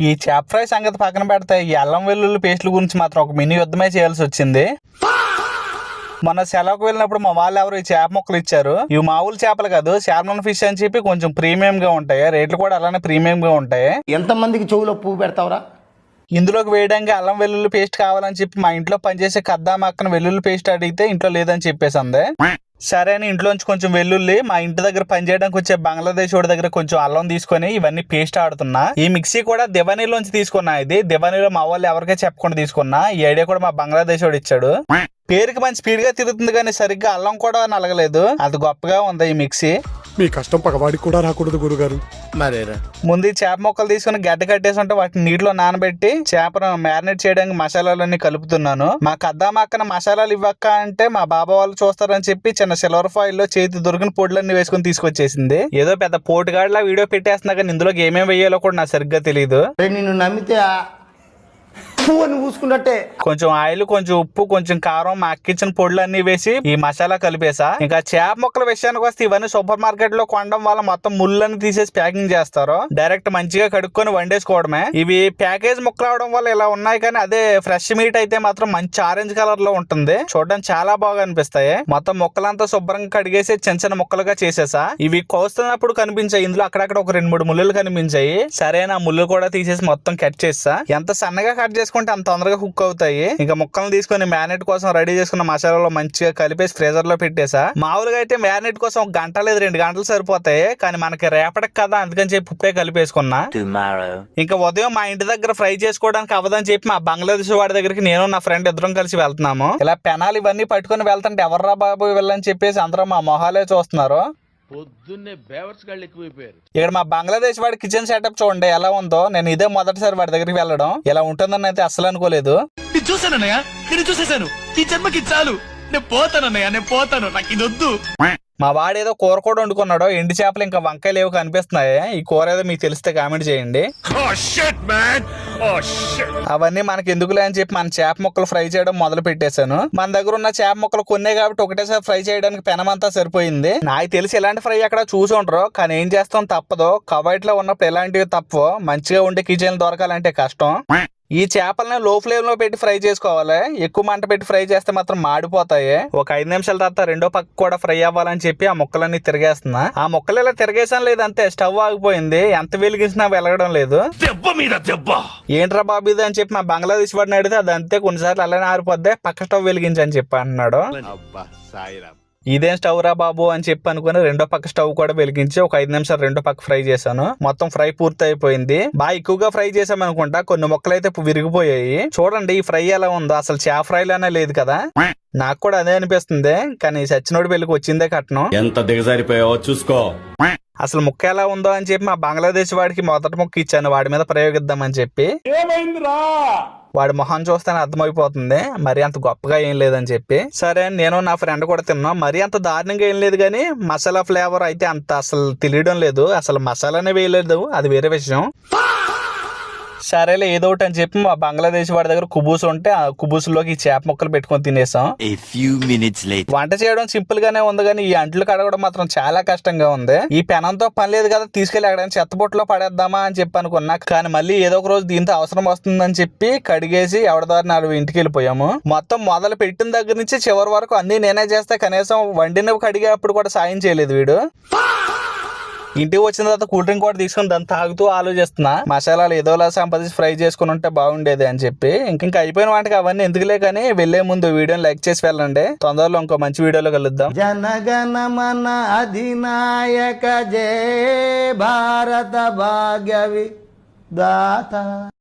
ఈ చేప ఫ్రై సంగతి పక్కన పెడితే ఈ అల్లం వెల్లుల్లి పేస్ట్ల గురించి మాత్రం ఒక మినీ యుద్ధమే చేయాల్సి వచ్చింది. మొన్న సెలవుకు వెళ్ళినప్పుడు మా వాళ్ళు ఎవరు ఈ చేప ముక్కలు ఇచ్చారు. ఇవి మామూలు చేపలు కాదు, శాల్మన్ ఫిష్ అని చెప్పి కొంచెం ప్రీమియం గా ఉంటాయి. రేట్లు కూడా అలానే ప్రీమియం గా ఉంటాయి. ఎంత మందికి చెవులో పువ్వు పెడతావురా? ఇందులోకి వేయడానికి అల్లం వెల్లుల్లి పేస్ట్ కావాలని చెప్పి మా ఇంట్లో పనిచేసే కద్దామ అక్కన వెల్లుల్లి పేస్ట్ అడిగితే ఇంట్లో లేదని చెప్పేసింది. సరే అని ఇంట్లోంచి కొంచెం వెల్లుల్లి, మా ఇంటి దగ్గర పనిచేయడానికి వచ్చే బంగ్లాదేశ్ వాడి దగ్గర కొంచెం అల్లం తీసుకొని ఇవన్నీ పేస్ట్ ఆడుతున్నా. ఈ మిక్సీ కూడా దివానీలోంచి తీసుకున్నా. ఇది దివానీలో మా వాళ్ళు ఎవరికే చెప్పకుండా తీసుకున్నా. ఈ ఐడియా కూడా మా బంగ్లాదేశ్ వాడు ఇచ్చాడు. పేరుకి మంచి స్పీడ్ గా తిరుగుతుంది కానీ సరిగ్గా అల్లం కూడా నలగలేదు. అది గొప్పగా ఉంది ఈ మిక్సీ. మీ కష్టం పగవాడికి కూడా రాకూడదు గురుగారు. మరేరా ముందు చేప ముక్కలు తీసుకుని గడ్డ కట్టేసి ఉంటే వాటిని నీటిలో నానబెట్టి చేపను మ్యారినేట్ చేయడానికి మసాలాలన్నీ కలుపుతున్నాను. మా కద్దామ అక్కన మసాలాలు ఇవ్వక్క అంటే మా బాబా వాళ్ళు చూస్తారని చెప్పి చిన్న సిల్వర్ ఫాయిల్ లో చేతి దొరికిన పొడులన్నీ వేసుకుని తీసుకొచ్చేసింది. ఏదో పెద్ద పోటుగాడిలా వీడియో పెట్టేస్తున్నా కానీ ఇందులోకి ఏమేమి వేయాలో కూడా నాకు సరిగ్గా తెలియదు. నిన్ను నమ్మితే పువ్వుని పూసుకున్నట్టే. కొంచెం ఆయిల్, కొంచెం ఉప్పు, కొంచెం కారం, మా అక్కిచ్చిన పొడులు అన్ని వేసి ఈ మసాలా కలిపేసా. ఇంకా చేప ముక్కల విషయానికి వస్తే ఇవన్నీ సూపర్ మార్కెట్ లో కొనడం వల్ల మొత్తం ముళ్ళని తీసేసి ప్యాకింగ్ చేస్తారు. డైరెక్ట్ మంచిగా కడుక్కొని వండేసుకోవడమే. ఇవి ప్యాకేజ్ ముక్కలు అవడం వల్ల ఇలా ఉన్నాయి కానీ అదే ఫ్రెష్ మీట్ అయితే మాత్రం మంచి ఆరెంజ్ కలర్ లో ఉంటుంది. చూడడానికి చాలా బాగా అనిపిస్తాయి. మొత్తం ముక్కలంతా శుభ్రంగా కడిగేసి చిన్న చిన్న ముక్కలుగా చేసేసా. ఇవి కోస్తున్నప్పుడు కనిపించాయి. ఇందులో అక్కడక్కడ ఒక 2-3 ముళ్ళులు కనిపించాయి. సరే నా ముళ్ళు కూడా తీసేసి మొత్తం కట్ చేసా. ఎంత సన్నగా కట్ చేసుకుంటే అంత తొందరగా కుక్ అవుతాయి. ఇంకా ముక్కలను తీసుకొని మ్యారినేట్ కోసం రెడీ చేసుకున్న మసాలాలో మంచిగా కలిపేసి ఫ్రీజర్ లో పెట్టేసా. మామూలుగా అయితే మ్యారినేట్ కోసం 1 గంట లేదు 2 గంటలు సరిపోతాయి. కానీ మనకి రేపటికి కదా అందుకని చెప్పి ఉప్పే కలిపేసుకున్నా. ఇంకా ఉదయం మా ఇంటి దగ్గర ఫ్రై చేసుకోవడానికి అవ్వదని చెప్పి మా బంగ్లాదేశ్ వాడి దగ్గరికి నేను నా ఫ్రెండ్ ఇద్దరం కలిసి వెళ్తున్నాము. ఇలా పెనాలు ఇవన్నీ పట్టుకుని వెళ్తుంటే ఎవర్రా బాబు వెళ్ళని చెప్పేసి అందరూ మా మొహాలే చూస్తున్నారు. పొద్దున్నే బేవర్స్ గాళ్ళు ఎక్కువైపోయారు. ఇక్కడ మా బంగ్లాదేశ్ వాడి కిచెన్ సెటప్ చూడండి ఎలా ఉందో. నేను ఇదే మొదటిసారి వాడి దగ్గరికి వెళ్ళడం. ఇలా ఉంటుందని అయితే అస్సలు అనుకోలేదు. నేను చూసానన్నయ్య, నేను చూసేసాను. ఈ జన్మకి చాలు, నేను పోతానన్నయ్య, నేను పోతాను, నాకు ఇది వద్దు. మా వాడేదో కూర కూడా వండుకున్నాడు. ఎండు చేపలు ఇంకా వంకాయలు ఏవో కనిపిస్తున్నాయి. ఈ కూర ఏదో మీకు తెలిస్తే కామెంట్ చేయండి. అవన్నీ మనకి ఎందుకులే అని చెప్పి మన చేప ముక్కలు ఫ్రై చేయడం మొదలు పెట్టేశాను. మన దగ్గర ఉన్న చేప ముక్కలు కొన్నే కాబట్టి ఒకటేసారి ఫ్రై చేయడానికి పెనమంతా సరిపోయింది. నాకు తెలిసి ఎలాంటి ఫ్రై అక్కడ చూసి ఉండరు కానీ ఏం చేస్తాం తప్పదు. కబైట్ లో ఉన్నప్పుడు ఎలాంటివి తప్పవు. మంచిగా ఉండే కిచెన్ దొరకాలంటే కష్టం. ఈ చేపలను లో ఫ్లేమ్ లో పెట్టి ఫ్రై చేసుకోవాలి. ఎక్కువ మంట పెట్టి ఫ్రై చేస్తే మాత్రం మాడిపోతాయి. ఒక 5 నిమిషాల తర్వాత రెండో పక్క కూడా ఫ్రై అవ్వాలని చెప్పి ఆ ముక్కలన్నీ తిరిగేస్తున్నా. ఆ ముక్కలు ఇలా తిరిగేసాను లేదంతే స్టవ్ ఆగిపోయింది. ఎంత వెలిగించినా వెలగడం లేదు. ఏంట్రా బాబు ఇది అని చెప్పి మా బంగ్లాదేశ్ వాడిని అడిగితే అది అంతే కొన్నిసార్లు అలానే ఆరిపోద్ది, పక్క స్టవ్ వెలిగించని చెప్పి అంటున్నాడు. ఇదేం స్టవ్ రా బాబు అని చెప్పి అనుకుని రెండో పక్క స్టవ్ కూడా వెలిగించి ఒక 5 నిమిషాలు రెండో పక్క ఫ్రై చేశాను. మొత్తం ఫ్రై పూర్తి అయిపోయింది. బాగా ఎక్కువగా ఫ్రై చేసాం అనుకుంటా. కొన్ని ముక్కలు అయితే విరిగిపోయాయి. చూడండి ఈ ఫ్రై ఎలా ఉందో. అసలు చేప ఫ్రై లానే లేదు కదా. నాకు కూడా అదే అనిపిస్తుంది. కానీ సచ్చినోడి పెళ్లికి వచ్చిందే కట్నం. ఎంత దిగజారిపోయావో చూసుకో. అసలు ముక్క ఎలా ఉందో అని చెప్పి మా బంగ్లాదేశ్ వాడికి మొదటి ముక్క ఇచ్చాను వాడి మీద ప్రయోగిద్దామని చెప్పి. వాడి మొహం చూస్తేనే అర్థమైపోతుంది మరి అంత గొప్పగా ఏం లేదని చెప్పి. సరే నేను నా ఫ్రెండ్ కూడా తిన్నాం. మరి అంత దారుణంగా ఏం లేదు కానీ మసాలా ఫ్లేవర్ అయితే అంత అసలు తెలియడం లేదు. అసలు మసాలానే వేయలేదు, అది వేరే విషయం. సరేలే ఏదో ఒకటి అని చెప్పి మా బంగ్లాదేశ్ వాడి దగ్గర కుబూస్ ఉంటే ఆ కుబూసులోకి ఈ చేప ముక్కలు పెట్టుకొని తినేసాం. వంట చేయడం సింపుల్ గానే ఉంది కానీ ఈ అంట్లు కడగడం మాత్రం చాలా కష్టంగా ఉంది. ఈ పెనంతో పని లేదు కదా, తీసుకెళ్లి ఎక్కడైనా చెత్తబొట్టులో పడేద్దామా అని చెప్పి అనుకున్నా. కానీ మళ్ళీ ఏదో ఒక రోజు దీంతో అవసరం వస్తుందని చెప్పి కడిగేసి ఎవరిదారి 4 ఇంటికి వెళ్ళిపోయాము. మొత్తం మొదలు పెట్టిన దగ్గర నుంచి చివరి వరకు అన్ని నేనే చేస్తే కనీసం వండినవి కడిగేప్పుడు కూడా సాయం చేయలేదు వీడు. ఇంటికి వచ్చిన తర్వాత కూల్ డ్రింక్ కూడా తీసుకుని దాన్ని తాగుతూ ఆలోచిస్తున్నా. మసాలాలు ఏదోలా సంపాదించి ఫ్రై చేసుకుని ఉంటే బాగుండేది అని చెప్పి. ఇంకా అయిపోయిన వాటికి అవన్నీ ఎందుకులే కానీ వెళ్లే ముందు వీడియోని లైక్ చేసి వెళ్ళండి. తొందరలో ఇంకో మంచి వీడియోలో కలుద్దాం. జనగణ మన అధినాయక జయ భారత భాగ్య విధాత.